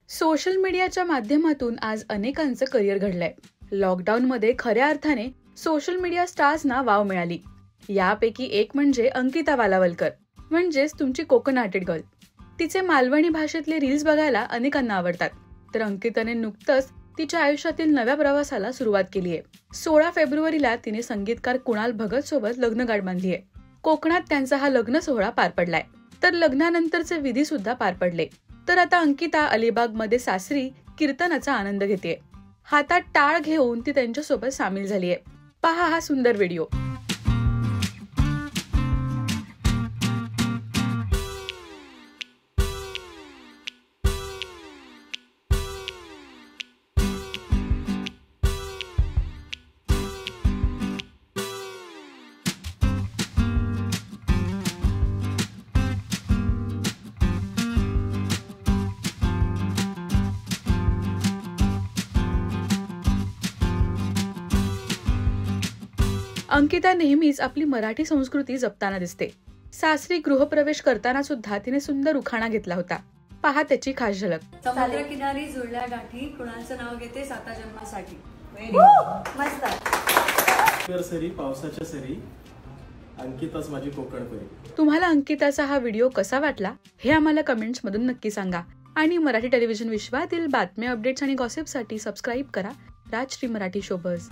Social मीडियाच्या माध्यमातून आज अनेकांचं करिअर घडलंय. लॉकडाऊनमध्ये खऱ्या अर्थाने सोशल मीडिया स्टार्सना वाव मिळाली. यापैकी एक म्हणजे अंकिता वालावलकर, म्हणजेच तुमची कोकणाटेड गर्ल. तिचे मालवणी भाषेतले रील्स बघायला अनेकांना आवडतात. तर अंकिताने नुकतंच तिच्या आयुष्यातील नव्या प्रवासाला सुरुवात केली आहे. 16 फेब्रुवारीला तिने संगीतकार कुणाल भगत सोबत लग्नगाठ बांधली आहे. कोकणात त्यांचा हा लग्न सोहळा पार पडलाय. तर लग्नानंतरचे विधी सुद्धा पार पडले. तर आता अंकिता अलिबाग मध्ये सासरी कीर्तनाचा आनंद घेतेय. हातात टाळ घेऊन ती त्यांच्यासोबत सामील झालीय. पहा हा सुंदर व्हिडिओ. अंकिता नेहमीच आपली मराठी संस्कृती जपताना दिसते. सासरी गृहप्रवेश करताना सुद्धा तिने सुंदर उखाणा घेतला होता. पहा त्याची खास झलक. समुद्र किनारी जुळल्या गाठी, कुणाचं नाव घेते साता जन्मासाठी. मस्त. सरी पावसाच्या सरी, अंकिताच माझी कोकण परी. तुम्हाला अंकिताचा हा व्हिडिओ कसा वाटला हे आम्हाला कमेंट्स मधून नक्की सांगा. आणि मराठी टेलिव्हिजन विश्वातील बातम्या, अपडेट्स आणि गॉसिपसाठी सबस्क्राईब करा राजश्री मराठी शोबज.